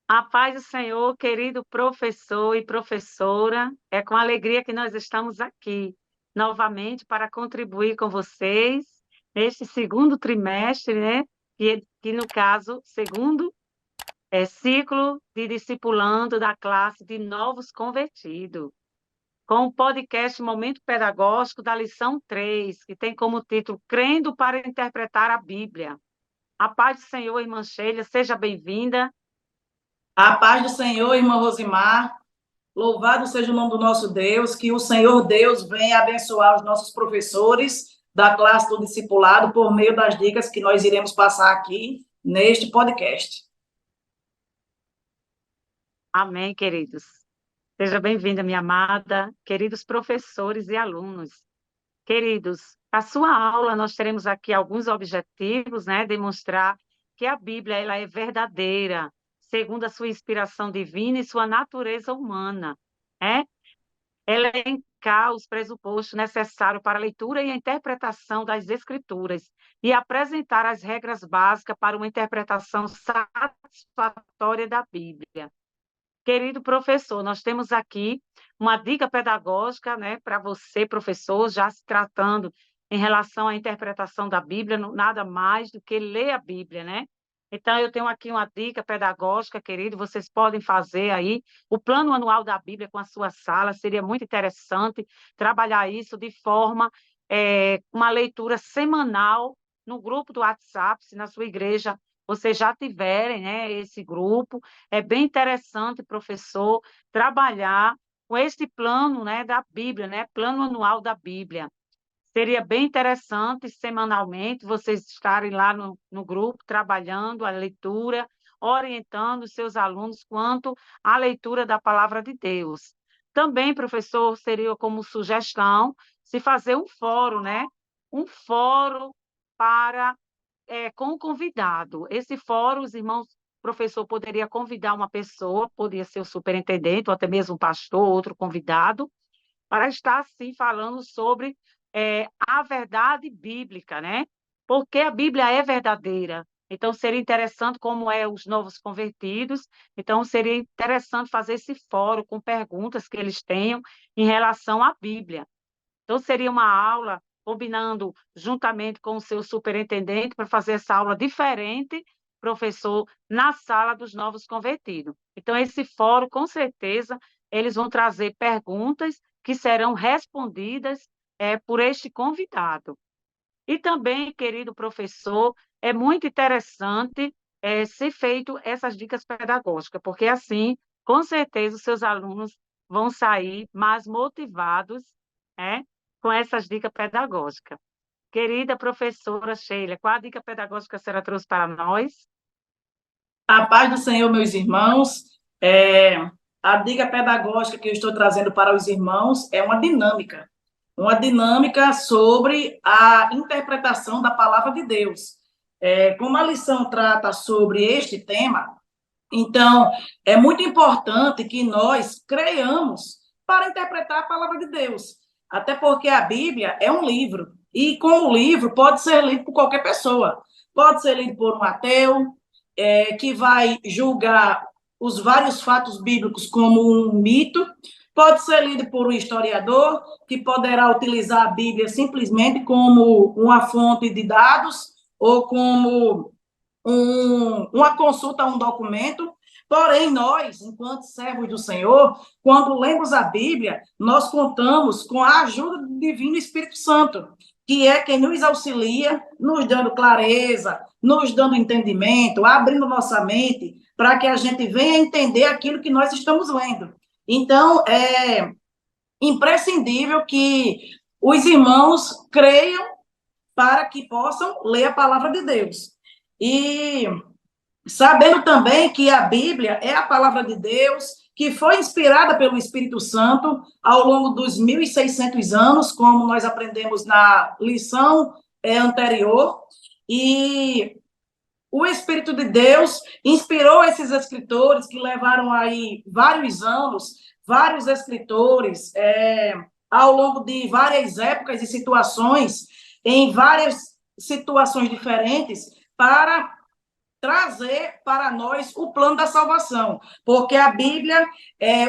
A paz do Senhor, querido professor e professora, é com alegria que nós estamos aqui novamente para contribuir com vocês neste segundo trimestre, né? Que no caso, segundo ciclo de discipulando da classe de novos convertidos, com o podcast Momento Pedagógico da lição 3, que tem como título Crendo para Interpretar a Bíblia. A paz do Senhor, irmã Sheila, seja bem-vinda. A paz do Senhor, irmã Rosimar. Louvado seja o nome do nosso Deus, que o Senhor Deus venha abençoar os nossos professores da classe do discipulado por meio das dicas que nós iremos passar aqui neste podcast. Amém, queridos. Seja bem-vinda, minha amada, queridos professores e alunos. Queridos, a sua aula nós teremos aqui alguns objetivos, né? Demonstrar que a Bíblia ela é verdadeira, segundo a sua inspiração divina e sua natureza humana, né? Ela elencar os pressupostos necessários para a leitura e a interpretação das Escrituras e apresentar as regras básicas para uma interpretação satisfatória da Bíblia. Querido professor, nós temos aqui uma dica pedagógica, né, para você, professor, já se tratando em relação à interpretação da Bíblia, nada mais do que ler a Bíblia, né? Então, eu tenho aqui uma dica pedagógica, querido, vocês podem fazer aí o plano anual da Bíblia com a sua sala, seria muito interessante trabalhar isso de forma, uma leitura semanal no grupo do WhatsApp, se na sua igreja vocês já tiverem, né, esse grupo, é bem interessante, professor, trabalhar com esse plano, né, da Bíblia, né, plano anual da Bíblia. Seria bem interessante, semanalmente, vocês estarem lá no grupo, trabalhando a leitura, orientando os seus alunos quanto à leitura da palavra de Deus. Também, professor, seria como sugestão se fazer um fórum, né? Um fórum para com o convidado. Esse fórum, os irmãos, o professor poderia convidar uma pessoa, poderia ser o superintendente, ou até mesmo um pastor, outro convidado, para estar, assim, falando sobre a verdade bíblica, né? Porque a Bíblia é verdadeira. Então, seria interessante, como é os novos convertidos, então seria interessante fazer esse fórum com perguntas que eles tenham em relação à Bíblia. Então, seria uma aula combinando juntamente com o seu superintendente para fazer essa aula diferente, professor, na sala dos novos convertidos. Então, esse fórum, com certeza, eles vão trazer perguntas que serão respondidas por este convidado. E também, querido professor, é muito interessante ser feito essas dicas pedagógicas, porque assim, com certeza, os seus alunos vão sair mais motivados, né, com essas dicas pedagógicas. Querida professora Sheila, qual a dica pedagógica a senhora trouxe para nós? A paz do Senhor, meus irmãos. A dica pedagógica que eu estou trazendo para os irmãos é uma dinâmica sobre a interpretação da palavra de Deus. Como a lição trata sobre este tema, então, é muito importante que nós creiamos para interpretar a palavra de Deus. Até porque a Bíblia é um livro. E, como livro, pode ser lido por qualquer pessoa. Pode ser lido por um ateu, que vai julgar os vários fatos bíblicos como um mito. Pode ser lido por um historiador, que poderá utilizar a Bíblia simplesmente como uma fonte de dados ou como uma consulta a um documento. Porém, nós, enquanto servos do Senhor, quando lemos a Bíblia, nós contamos com a ajuda do Divino Espírito Santo, que é quem nos auxilia, nos dando clareza, nos dando entendimento, abrindo nossa mente, para que a gente venha entender aquilo que nós estamos lendo. Então, é imprescindível que os irmãos creiam para que possam ler a palavra de Deus. E sabendo também que a Bíblia é a palavra de Deus, que foi inspirada pelo Espírito Santo ao longo dos 1.600 anos, como nós aprendemos na lição anterior, e o Espírito de Deus inspirou esses escritores que levaram aí vários anos, vários escritores, ao longo de várias épocas e situações, em várias situações diferentes, para trazer para nós o plano da salvação, porque a Bíblia,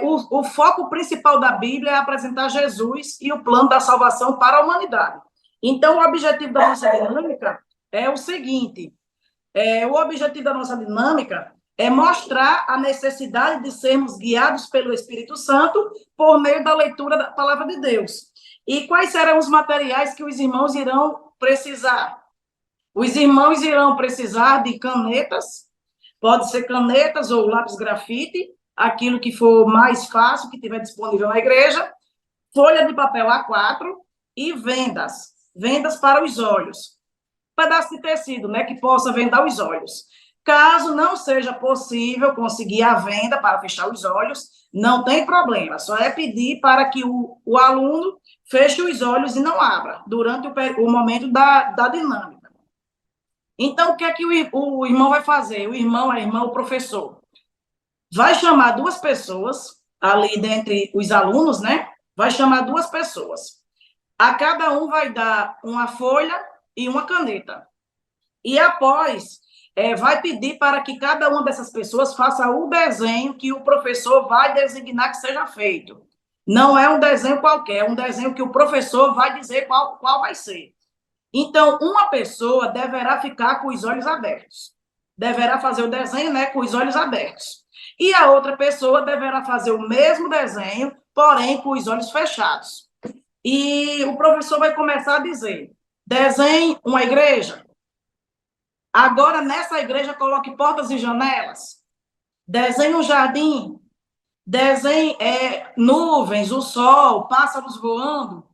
o foco principal da Bíblia é apresentar Jesus e o plano da salvação para a humanidade. Então, o objetivo da nossa dinâmica é o seguinte, o objetivo da nossa dinâmica é mostrar a necessidade de sermos guiados pelo Espírito Santo por meio da leitura da palavra de Deus. E quais serão os materiais que os irmãos irão precisar? Os irmãos irão precisar de canetas, pode ser canetas ou lápis grafite, aquilo que for mais fácil, que tiver disponível na igreja, folha de papel A4 e vendas para os olhos. Pedaço de tecido, né, que possa vendar os olhos. Caso não seja possível conseguir a venda para fechar os olhos, não tem problema, só é pedir para que o aluno feche os olhos e não abra durante o momento da dinâmica. Então, o que é que o irmão vai fazer? O irmão, a irmã, o professor, vai chamar duas pessoas, ali dentre os alunos, né? Vai chamar duas pessoas. A cada um vai dar uma folha e uma caneta. E após, vai pedir para que cada uma dessas pessoas faça o desenho que o professor vai designar que seja feito. Não é um desenho qualquer, é um desenho que o professor vai dizer qual vai ser. Então, uma pessoa deverá ficar com os olhos abertos. Deverá fazer o desenho, né, com os olhos abertos. E a outra pessoa deverá fazer o mesmo desenho, porém com os olhos fechados. E o professor vai começar a dizer: desenhe uma igreja. Agora, nessa igreja, coloque portas e janelas. Desenhe um jardim. Desenhe nuvens, o sol, pássaros voando.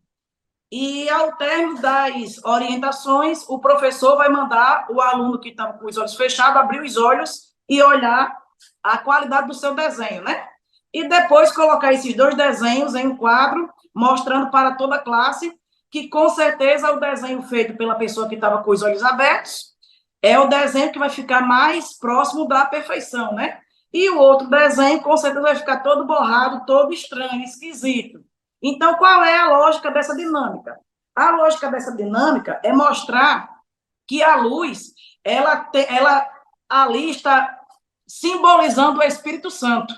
E, ao término das orientações, o professor vai mandar o aluno que está com os olhos fechados abrir os olhos e olhar a qualidade do seu desenho, né? E depois colocar esses dois desenhos em um quadro, mostrando para toda a classe que, com certeza, o desenho feito pela pessoa que estava com os olhos abertos é o desenho que vai ficar mais próximo da perfeição, né? E o outro desenho, com certeza, vai ficar todo borrado, todo estranho, esquisito. Então, qual é a lógica dessa dinâmica? A lógica dessa dinâmica é mostrar que a luz, ela ali está simbolizando o Espírito Santo.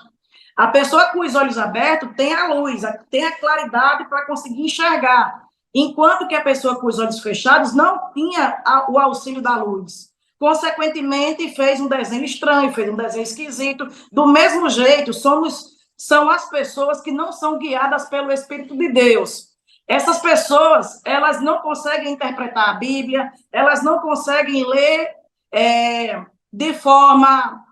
A pessoa com os olhos abertos tem a luz, tem a claridade para conseguir enxergar, enquanto que a pessoa com os olhos fechados não tinha o auxílio da luz. Consequentemente, fez um desenho estranho, fez um desenho esquisito. Do mesmo jeito, são as pessoas que não são guiadas pelo Espírito de Deus. Essas pessoas, elas não conseguem interpretar a Bíblia, elas não conseguem ler de forma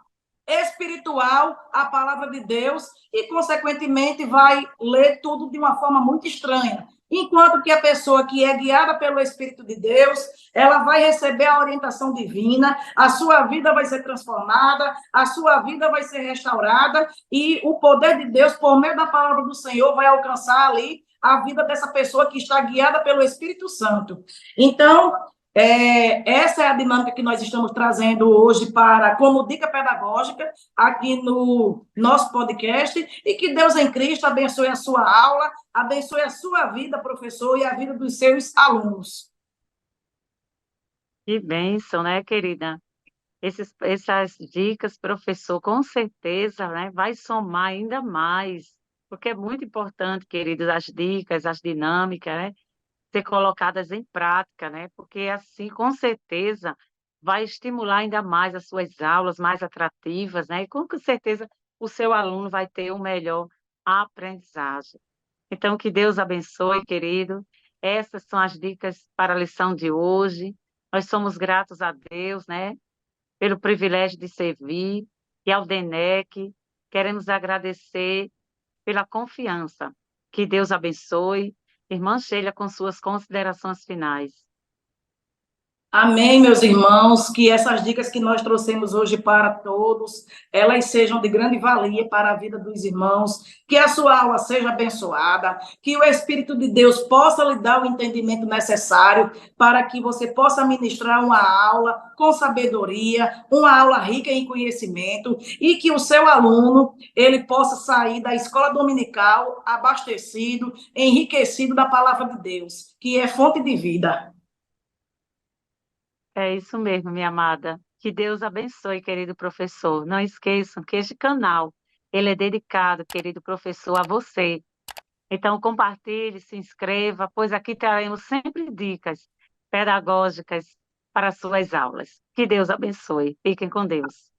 espiritual a palavra de Deus e, consequentemente, vai ler tudo de uma forma muito estranha. Enquanto que a pessoa que é guiada pelo Espírito de Deus, ela vai receber a orientação divina, a sua vida vai ser transformada, a sua vida vai ser restaurada e o poder de Deus, por meio da palavra do Senhor, vai alcançar ali a vida dessa pessoa que está guiada pelo Espírito Santo. Então, essa é a dinâmica que nós estamos trazendo hoje como dica pedagógica aqui no nosso podcast, e que Deus em Cristo abençoe a sua aula, abençoe a sua vida, professor, e a vida dos seus alunos. Que bênção, né, querida? Essas dicas, professor, com certeza, né, vai somar ainda mais, porque é muito importante, queridos, as dicas, as dinâmicas, né, ser colocadas em prática, né, porque assim, com certeza, vai estimular ainda mais as suas aulas mais atrativas, né, e com certeza o seu aluno vai ter uma melhor aprendizagem. Então, que Deus abençoe, querido. Essas são as dicas para a lição de hoje. Nós somos gratos a Deus, né, pelo privilégio de servir, e ao DENEC. Queremos agradecer pela confiança. Que Deus abençoe. Irmã Sheila, com suas considerações finais. Amém, meus irmãos, que essas dicas que nós trouxemos hoje para todos, elas sejam de grande valia para a vida dos irmãos, que a sua aula seja abençoada, que o Espírito de Deus possa lhe dar o entendimento necessário para que você possa ministrar uma aula com sabedoria, uma aula rica em conhecimento, e que o seu aluno, ele possa sair da escola dominical abastecido, enriquecido da palavra de Deus, que é fonte de vida. É isso mesmo, minha amada. Que Deus abençoe, querido professor. Não esqueçam que este canal, ele é dedicado, querido professor, a você. Então, compartilhe, se inscreva, pois aqui traremos sempre dicas pedagógicas para as suas aulas. Que Deus abençoe. Fiquem com Deus.